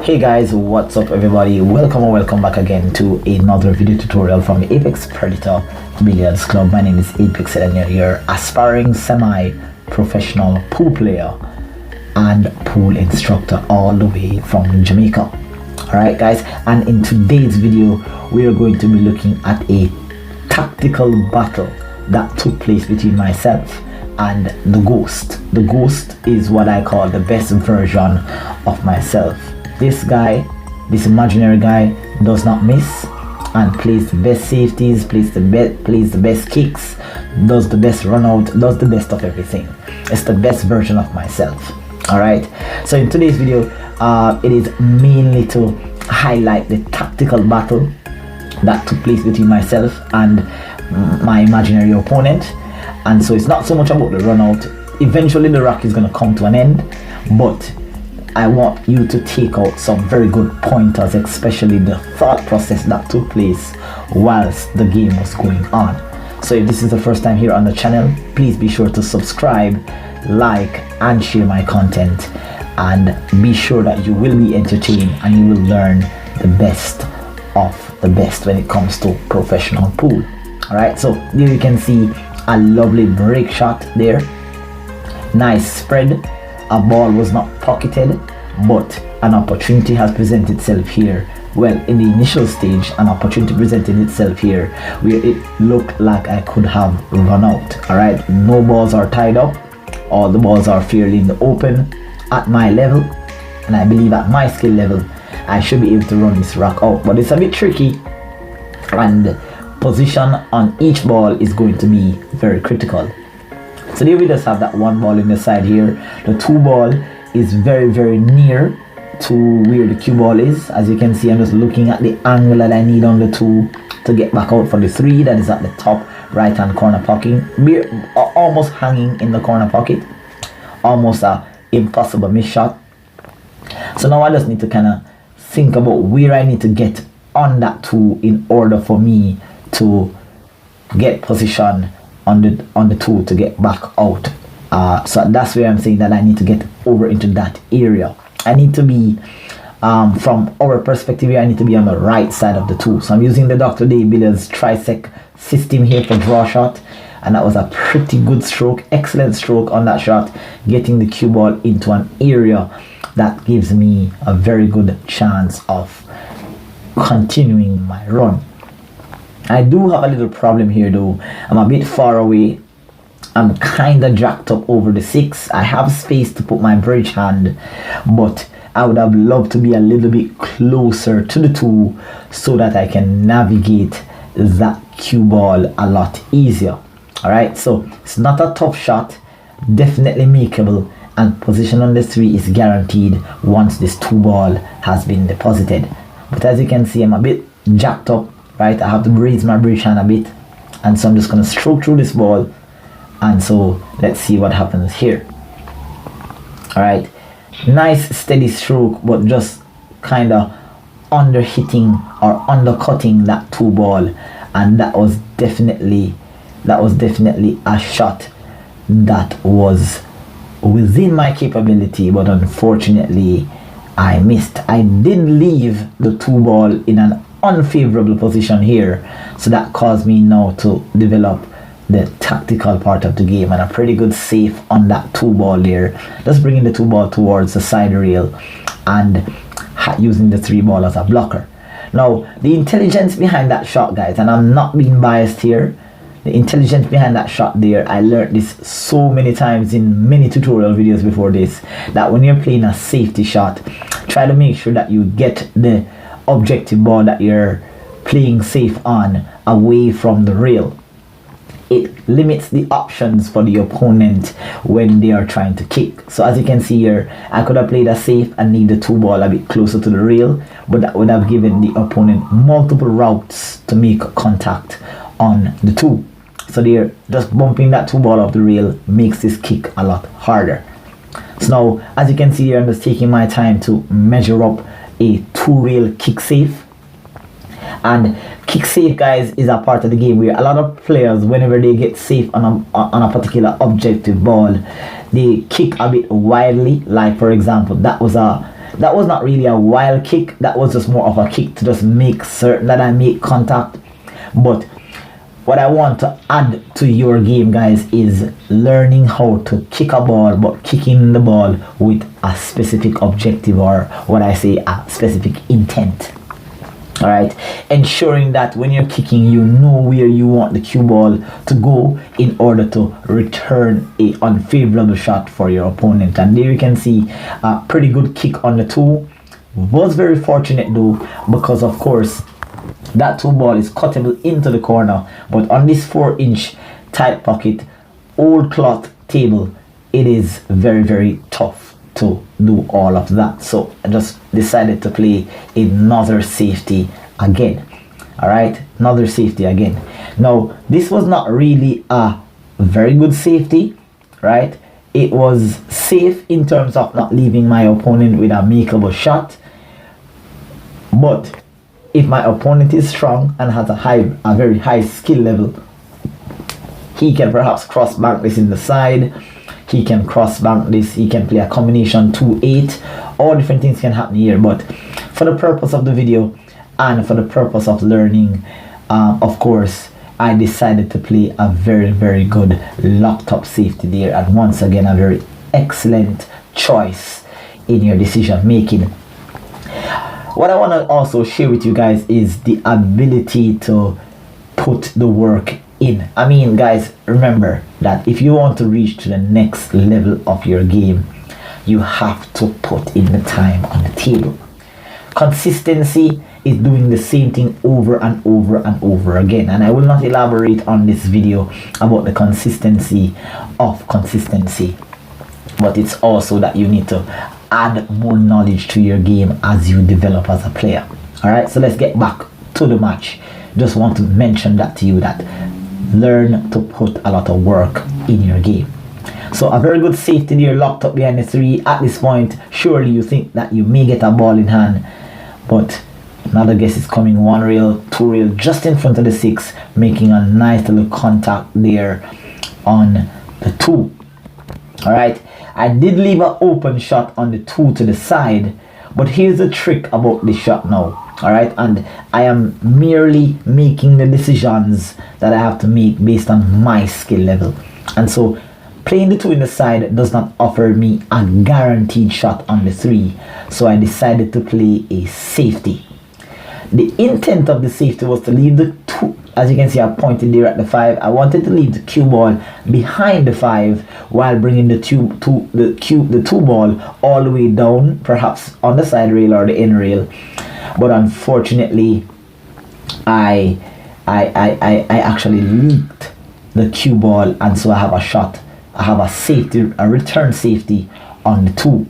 Hey guys, what's up everybody? Welcome or welcome back again to another video tutorial from the Apex Predator Billiards Club. My name is Apex and you're your aspiring semi-professional pool player and pool instructor all the way from Jamaica. Alright guys, and in today's video we are going to be looking at a tactical battle that took place between myself and the Ghost. The Ghost is what I call the best version of myself. This guy, this imaginary guy, does not miss and plays the best safeties, plays the best kicks, does the best run out, does the best of everything. It's the best version of myself. Alright, so in today's video it is mainly to highlight the tactical battle that took place between myself and my imaginary opponent. And so it's not so much about the run out. Eventually the rack is going to come to an end, but I want you to take out some very good pointers, especially the thought process that took place whilst the game was going on. So if this is the first time here on the channel, please be sure to subscribe, like and share my content, and be sure that you will be entertained and you will learn the best of the best when it comes to professional pool. Alright, so here you can see a lovely break shot there. Nice spread. A ball was not pocketed, but an opportunity has presented itself here. Well, in the initial stage, an opportunity presented itself here where it looked like I could have run out. Alright, no balls are tied up. All the balls are fairly in the open at my level, and I believe at my skill level I should be able to run this rack out, but it's a bit tricky, and position on each ball is going to be very critical. So there we just have that one ball in the side here. The two ball is very near to where the cue ball is. As you can see, I'm just looking at the angle that I need on the two to get back out for the three that is at the top right hand corner pocket. We're almost hanging in the corner pocket, almost a impossible miss shot. So now I just need to kind of think about where I need to get on that two in order for me to get position on the two to get back out. So that's where I'm saying that I need to get over into that area. I need to be from our perspective here, I need to be on the right side of the two. So I'm using the Dr. Day Billiards trisec system here for draw shot, and that was a pretty good stroke, excellent stroke on that shot, getting the cue ball into an area that gives me a very good chance of continuing my run. I do have a little problem here though. I'm a bit far away. I'm kind of jacked up over the 6. I have space to put my bridge hand, but I would have loved to be a little bit closer to the 2 so that I can navigate that cue ball a lot easier. Alright, so it's not a tough shot, definitely makeable, and position on the 3 is guaranteed once this 2 ball has been deposited. But as you can see, I'm a bit jacked up. Right, I have to raise my bridge hand a bit, and so I'm just going to stroke through this ball, and so let's see what happens here. Alright, nice steady stroke, but just kind of under hitting or undercutting that 2 ball, and that was definitely a shot that was within my capability, but unfortunately I missed. I did leave the 2 ball in an unfavorable position here, so that caused me now to develop the tactical part of the game, and a pretty good safe on that 2 ball there, just bringing the 2 ball towards the side rail and using the 3 ball as a blocker. Now the intelligence behind that shot, guys, and I'm not being biased here, the intelligence behind that shot there, I learned this so many times in many tutorial videos before this, that when you're playing a safety shot, try to make sure that you get the objective ball that you're playing safe on away from the rail. It limits the options for the opponent when they are trying to kick. So as you can see here, I could have played a safe and need the 2 ball a bit closer to the rail, but that would have given the opponent multiple routes to make contact on the 2. So they're just bumping that 2 ball off the rail makes this kick a lot harder. So now as you can see here, I'm just taking my time to measure up a 2 rail kick safe. And kick safe, guys, is a part of the game where a lot of players, whenever they get safe on a particular objective ball, they kick a bit wildly. Like for example, that was a that was not really a wild kick. That was just more of a kick to just make certain that I make contact. But what I want to add to your game, guys, is learning how to kick a ball, but kicking the ball with a specific objective, or what I say, a specific intent. All right, ensuring that when you're kicking, you know where you want the cue ball to go in order to return a unfavorable shot for your opponent. And there you can see a pretty good kick on the 2. Was very fortunate though, because of course that 2 ball is cuttable into the corner, but on this 4-inch tight pocket old cloth table, it is very, very tough to do all of that. So I just decided to play another safety again. All right, another safety again. Now this was not really a very good safety, right? It was safe in terms of not leaving my opponent with a makeable shot, but if my opponent is strong and has a very high skill level, he can perhaps cross bank this in the side. He can cross bank this, he can play a combination 2-8, all different things can happen here. But for the purpose of the video and for the purpose of learning, of course, I decided to play a very, very good locked up safety there. And once again, a very excellent choice in your decision making. What I want to also share with you guys is the ability to put the work in. I mean, guys, remember that if you want to reach to the next level of your game, you have to put in the time on the table. Consistency is doing the same thing over and over and over again, and I will not elaborate on this video about the consistency of consistency, but it's also that you need to add more knowledge to your game as you develop as a player. All right, so let's get back to the match. Just want to mention that to you, that learn to put a lot of work in your game. So a very good safety there, locked up behind the 3. At this point, surely you think that you may get a ball in hand, but another guess is coming. 1 rail, 2 rail, just in front of the 6, making a nice little contact there on the 2. All right, I did leave an open shot on the 2 to the side, but here's the trick about this shot now. All right, and I am merely making the decisions that I have to make based on my skill level. And so playing the 2 in the side does not offer me a guaranteed shot on the 3, so I decided to play a safety. The intent of the safety was to leave the 2, as you can see I pointed there at the 5. I wanted to leave the cue ball behind the 5 while bringing the 2 ball all the way down, perhaps on the side rail or the end rail. But unfortunately, I actually leaked the cue ball, and so I have a shot. I have a safety, a return safety on the 2.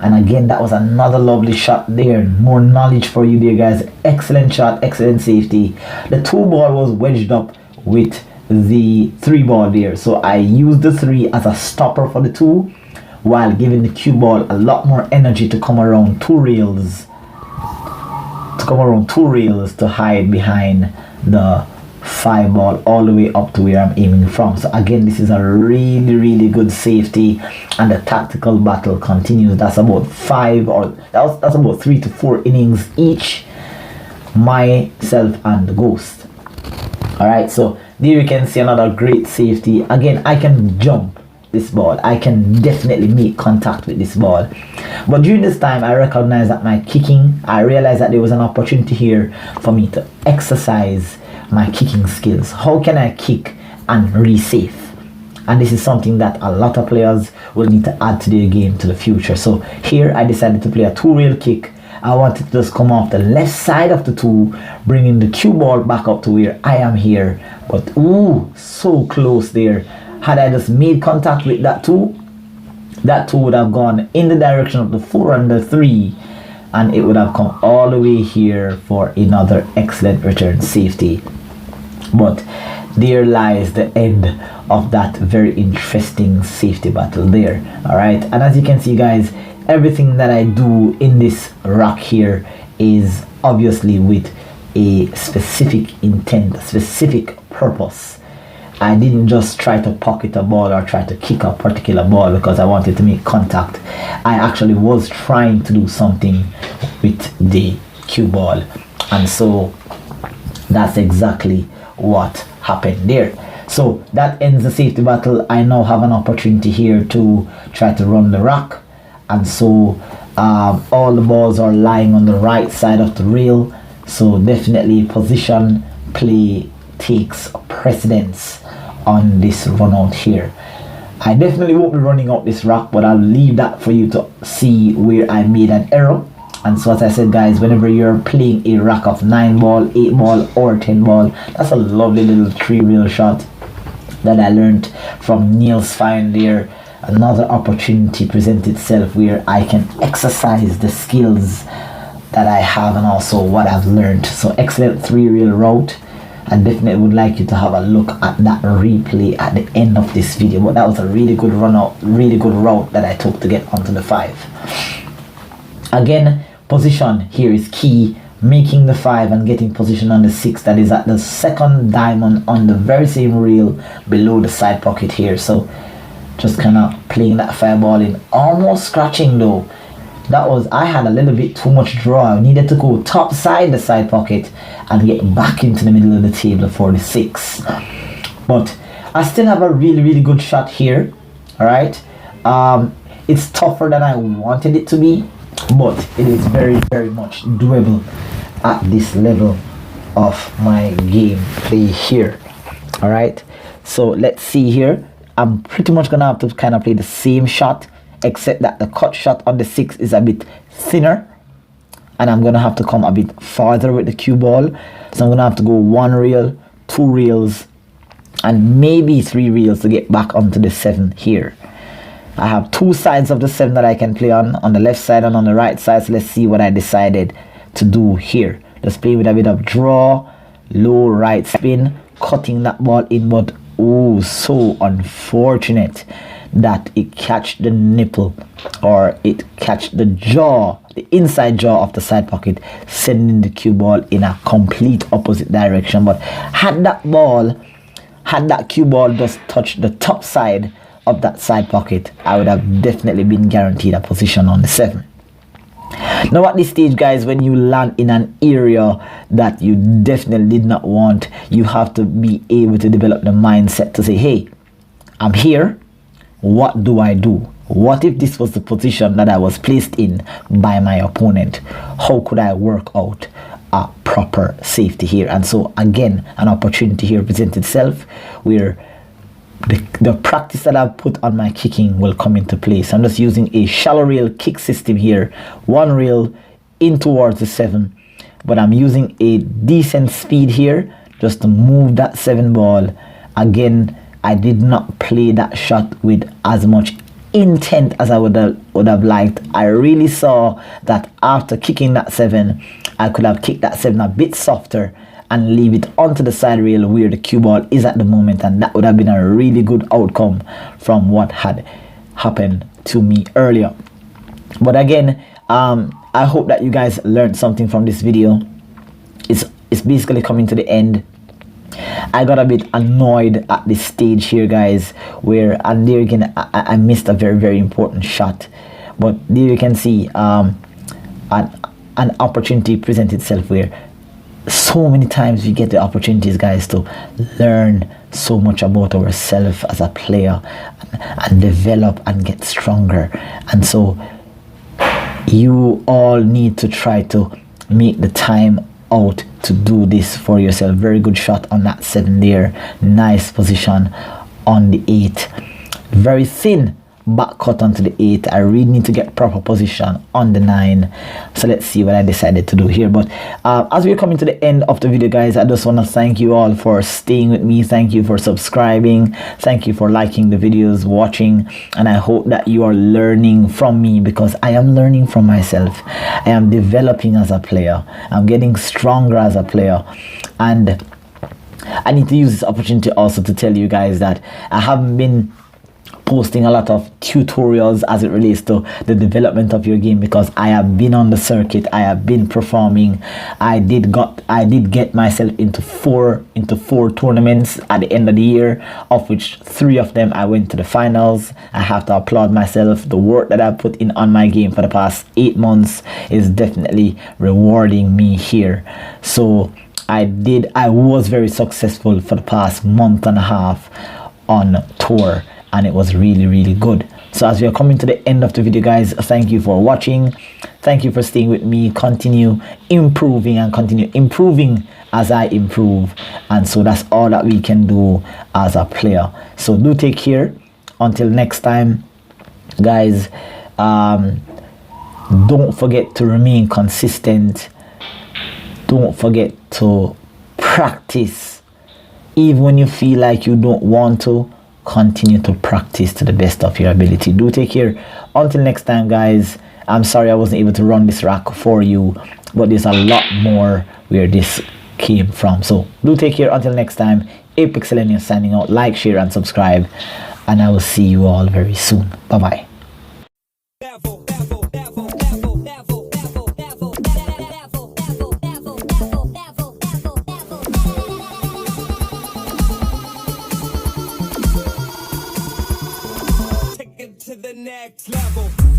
And again, that was another lovely shot there. More knowledge for you there, guys. Excellent shot, excellent safety. The 2 ball was wedged up with the 3 ball there, so I used the 3 as a stopper for the 2, while giving the cue ball a lot more energy to come around 2 rails. To hide behind the 5 ball all the way up to where I'm aiming from. So again, this is a really, really good safety, and the tactical battle continues. That's about 3 to 4 innings each, myself and the ghost. All right, so there you can see another great safety. Again, I can jump this ball, I can definitely make contact with this ball, but during this time I recognized that my kicking, I realized that there was an opportunity here for me to exercise my kicking skills. How can I kick and re-safe? And this is something that a lot of players will need to add to their game to the future. So here I decided to play a 2 rail kick. I wanted to just come off the left side of the 2, bringing the cue ball back up to where I am here, but ooh, so close there. Had I just made contact with that 2, that 2 would have gone in the direction of the 4 and the 3, and it would have come all the way here for another excellent return safety. But there lies the end of that very interesting safety battle there. All right, and as you can see, guys, everything that I do in this rock here is obviously with a specific intent, a specific purpose. I didn't just try to pocket a ball or try to kick a particular ball because I wanted to make contact. I actually was trying to do something with the cue ball, and so that's exactly what happened there. So that ends the safety battle. I now have an opportunity here to try to run the rack, and so all the balls are lying on the right side of the rail, so definitely position play takes precedence on this run out here. I definitely won't be running out this rack, but I'll leave that for you to see where I made an error. And so as I said, guys, whenever you're playing a rack of 9 ball, 8 ball or 10 ball, that's a lovely little 3-reel shot that I learned from Neil's find there. Another opportunity presented itself where I can exercise the skills that I have and also what I've learned. So excellent 3-reel route. I definitely would like you to have a look at that replay at the end of this video. But that was a really good run out, really good route that I took to get onto the 5. Again, position here is key. Making the 5 and getting position on the 6 that is at the second diamond on the very same reel below the side pocket here. So just kind of playing that 5 ball in, almost scratching though. I had a little bit too much draw. I needed to go top side the side pocket and get back into the middle of the table for the 6. But I still have a really good shot here. Alright. It's tougher than I wanted it to be, but it is very much doable at this level of my game play here. Alright. So let's see here. I'm pretty much gonna have to kind of play the same shot, except that the cut shot on the 6 is a bit thinner, and I'm gonna have to come a bit farther with the cue ball. So I'm gonna have to go 1 reel, 2 reels, and maybe 3 reels to get back onto the 7 here. I have 2 sides of the 7 that I can play on the left side and on the right side. So let's see what I decided to do here. Just play with a bit of draw, low right spin, cutting that ball in, but oh, so unfortunate that it catch the nipple, or it catch the jaw, the inside jaw of the side pocket, sending the cue ball in a complete opposite direction. But had that cue ball just touched the top side of that side pocket, I would have definitely been guaranteed a position on the 7. Now at this stage, guys, when you land in an area that you definitely did not want, you have to be able to develop the mindset to say, hey, I'm here, what do I do? What if this was the position that I was placed in by my opponent? How could I work out a proper safety here? And so again, an opportunity here presents itself where the practice that I've put on my kicking will come into place. I'm just using a shallow reel kick system here, 1 reel in towards the 7, but I'm using a decent speed here just to move that 7 ball. Again, I did not play that shot with as much intent as I would have liked. I really saw that after kicking that 7, I could have kicked that 7 a bit softer and leave it onto the side rail where the cue ball is at the moment, and that would have been a really good outcome from what had happened to me earlier. But again, I hope that you guys learned something from this video. It's basically coming to the end. I got a bit annoyed at this stage here, guys, where, and there again, I missed a very important shot. But there you can see an opportunity present itself where so many times we get the opportunities, guys, to learn so much about ourselves as a player and develop and get stronger. And so you all need to try to make the time out to do this for yourself. Very good shot on that 7 there. Nice position on the 8. Very thin back cut onto the 8. I really need to get proper position on the 9. So let's see what I decided to do here. But as we're coming to the end of the video, guys, I just want to thank you all for staying with me. Thank you for subscribing. Thank you for liking the videos, watching, and I hope that you are learning from me, because I am learning from myself. I am developing as a player. I'm getting stronger as a player, and I need to use this opportunity also to tell you guys that I haven't been posting a lot of tutorials as it relates to the development of your game, because I have been on the circuit, I have been performing. I did get myself into four tournaments at the end of the year, of which 3 of them I went to the finals. I have to applaud myself. The work that I put in on my game for the past 8 months is definitely rewarding me here. So I was very successful for the past month and a half on tour, and it was really good. So as we are coming to the end of the video, guys, thank you for watching. Thank you for staying with me. Continue improving and continue improving as I improve, and so that's all that we can do as a player. So do take care until next time, guys. Don't forget to remain consistent. Don't forget to practice. Even when you feel like you don't want to, continue to practice to the best of your ability. Do take care until next time, guys. I'm sorry I wasn't able to run this rack for you, but there's a lot more where this came from. So do take care until next time. Apex Selenium signing out. Like, share and subscribe, and I will see you all very soon. Bye bye. To the next level.